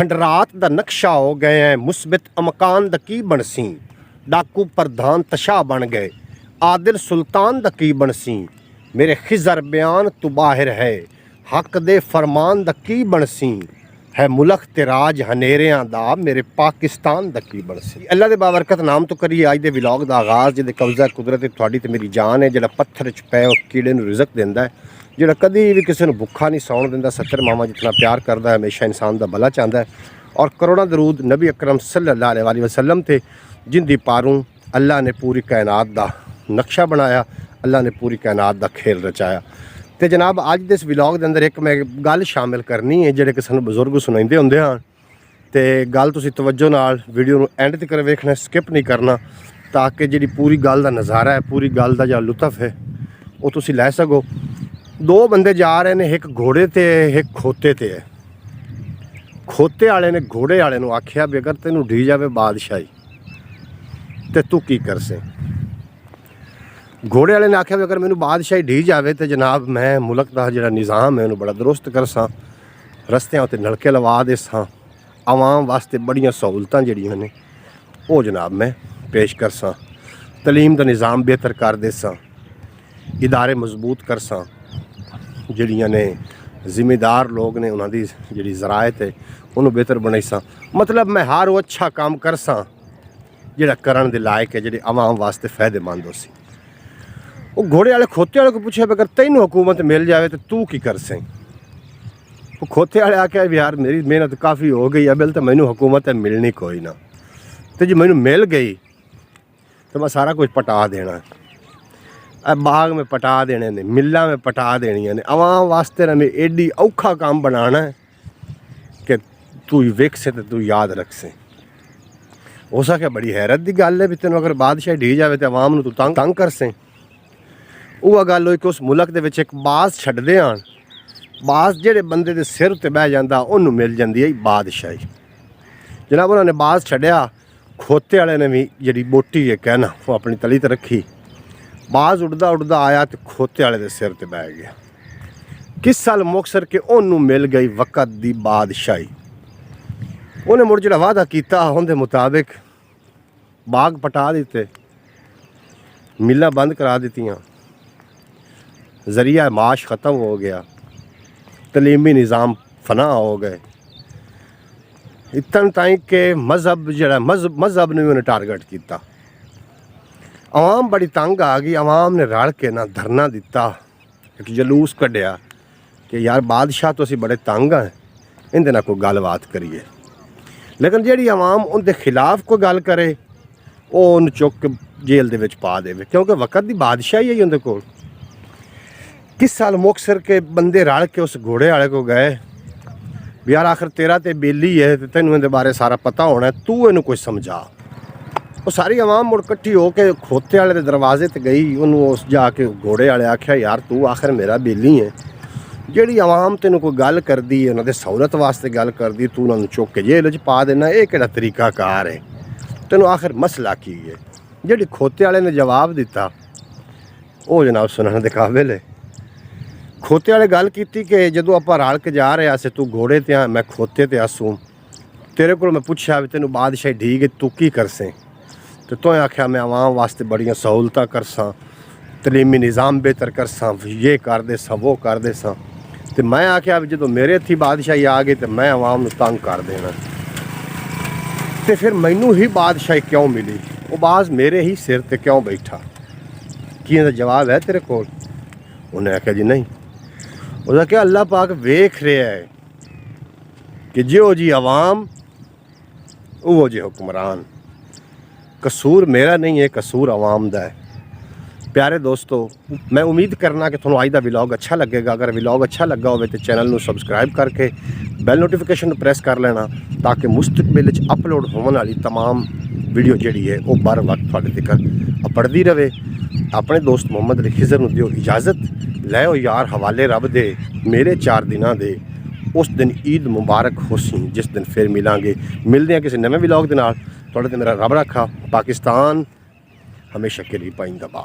खंडरात दा नक्शा हो गए हैं, मुस्बित अमकान दा की बनसी, डाकू प्रधान तशाह बन गए, आदिल सुल्तान दा की बनसी, मेरे खिजर बयान तू बाहिर है, हक दे फरमान दा की बनसी, है मुल्क ते राज हनेरियां दा मेरे पाकिस्तान दा की बनसी। अल्लाह दे बाबरकत नाम तो करिए अज दे विलॉग दा आगाज़, जिहदे कब्जा कुदरत तुहाडी ते मेरी जान है, जिहड़ा पत्थर च पै कीड़े नूं रिज़क दिंदा है, जिहड़ा कदी भी किसी नूं भुखा नहीं सौण दिंदा, सत्तर मामा जितना प्यार करदा है, हमेशा इंसान दा भला चाहता है। और करोड़ों दरूद नबी अकरम सल्लल्लाहु अलैहि वसल्लम थे, जिंदी पारों अल्लाह ने पूरी कायनात दा नक्शा बनाया, अल्लाह ने पूरी कायनात दा खेल रचाया। तो जनाब अज दे इस विलॉग के अंदर एक मैं गल शामिल करनी है, जिहड़े कि सानूं बजुर्ग सुणाइंदे हुंदे हन, ते गल तुसीं तवज्जो नाल वीडियो नूं एंड तक वेखना, स्किप नहीं करना, ताकि जिहड़ी पूरी गल दा नज़ारा है, पूरी गल दा जिहड़ा लुत्फ है वो तुसीं लै सको। दो बंदे जा रहे हैं, एक घोड़े ते एक खोते ते है। खोते वाले ने घोड़े वाले नूं आख्या भी अगर तैनूं ढी जावे बादशाही ते तू की करसे। घोड़े वाले ने आख्या भी अगर मैनू बादशाही ढी जाए तो जनाब मैं मुल्क का जो निज़ाम है उन्होंने बड़ा दुरुस्त करसा, रस्तियां उत्ते नलके लवा देसा, आवाम वास्ते बड़ियां सहूलतां जिहड़ियां ने वो जनाब मैं पेश करसा, तलीम का निज़ाम बेहतर कर देसा, इदारे मजबूत करसा, जिहड़ियां ने जिम्मेदार लोग ने उन्होंने जी ज़रायत है उन्होंने बेहतर बनाईसा। मतलब मैं हर वो अच्छा काम करसा जिहड़ा करन दे लायक है, जिहड़ी आवाम वास्ते फ़ायदेमंद हो सी। वो घोड़े वाले खोते वाले को पूछे अगर तैनूं हुकूमत मिल जाए तो तू की कर सें। वो खोते वाले आख्या भी यार मेरी मेहनत काफ़ी हो गई, अबल तो मैनू हुकूमत मिलनी कोई ना, तो जो मैनू मिल गई तो मैं सारा कुछ पटा देना, बाग में पटा देने ने, मिल्लां में पटा देनियां ने, आवाम वास्ते ना मैं एडी औखा काम बनाना है कि तू वेख से तो तू याद रख से। हो सके बड़ी हैरत की गल है भी तेन अगर बादशाह ढी जाए तो आवाम नूं तू तंग कर सें। वो गल होई कि उस मुल्क दे विच एक बाज छड्डदे आन, बाज जिहड़े बंदे दे सिर ते बह जांदा उन्होंने मिल जाती है बादशाही। जनाब उन्होंने बाज छड्डिया, खोते वाले ने भी जी बोटी है कहना वो अपनी तली ते रखी, बाज उड़दा उड़दा आया तो खोते वाले दे सिर ते बह गया। किस साल मुकसर के उन्होंने मिल गई वक़्त दी बादशाही। उन्हें मुड़ जिहड़ा वादा कीता उनके मुताबिक बाग पटा दिते, मिल्लां बंद करा दित्तियां, ज़रिया माश ख़त्म हो गया, तलीमी निज़ाम फना हो गए, इतन ताईं के मजहब जिहड़ा मजहब ने भी उन्हें टारगेट किया। आवाम बड़ी तंग आ गई, आवाम ने रल के ना धरना दिता, एक जलूस कढ़िया कि यार बादशाह तो असीं बड़े तंग हैं, इहदे नाल कोई गलबात करिए। लेकिन जिहड़ी आवाम उनके खिलाफ कोई गल करे वो उन्हें चुक के जेल दे विच पा देवे, क्योंकि वक़्त दी बादशाही है उनके कोल। किस साल मुकसर के बंदे रल के उस घोड़े वाले को गए भी यार आखिर तेरा तो बेली है तो तेनों इहदे बारे सारा पता होना है, तू इनू कोई समझा। वो सारी आवाम मुड़ कट्ठी होकर खोते वाले के दरवाजे ते गई, उन्होंने उस जाके घोड़े वाले आख्या यार तू आखिर मेरा बेली है, जिहड़ी आवाम तेन कोई गल करदी है उन्होंने सहूलत वास्ते गल करदी, तू उन्होंने चुक के जेल च पा देना, ये किहड़ा तरीकाकार है, तेनों आखिर मसला की है। जिहड़ी खोते वाले ने जवाब दिता वो जनाब सुनने दे काबिल है। खोते वाले गल की कि जदों आपां रल के जा रहे से तू घोड़े ते आ मैं खोते ते आसूं, तेरे को मैं पूछा भी तेनों बादशाही ढी गई तू की करसें, तो तुएं आख्या मैं आवाम वास्ते बड़ियां सहूलतां करसां, तलीमी निज़ाम बेहतर करसां, ये कर देसां वो कर देसां, तो मैं आख्या भी जो मेरे थी बादशाही आ गई तो मैं आवाम नूं तंग कर देना, तो फिर मैनू ही बादशाही क्यों मिली, वो बाज मेरे ही सिर ते क्यों बैठा, की इहदा जवाब है तेरे कोल। उन्हें आख्या जी नहीं। उसका क्या अल्लाह पाक वेख रहा है कि जो जी आवाम वो जी हुक्मरान, कसूर मेरा नहीं है, कसूर आवाम दा है। प्यारे दोस्तों मैं उम्मीद करना कि थोड़ा अज का विलॉग अच्छा लगेगा। अगर विलॉग अच्छा लगा हो तो चैनल में सबसक्राइब करके बैल नोटिफिकेशन प्रेस कर लेना, ताकि मुस्तकबिल अपलोड होने वाली तमाम वीडियो जी है वो बर वक्त थोड़े तक पढ़ती रहे। अपने दोस्त मुहम्मद खिजर नूं दिओ इजाज़त, लै यार हवाले रब दे मेरे 4 दिनां दे। उस दिन ईद मुबारक हो सी जिस दिन फिर मिलांगे, मिलते हैं किसी नवे विलॉग के नाल। थोड़े दिन मेरा रब रखा। पाकिस्तान हमेशा के लिए पाइंदाबाद।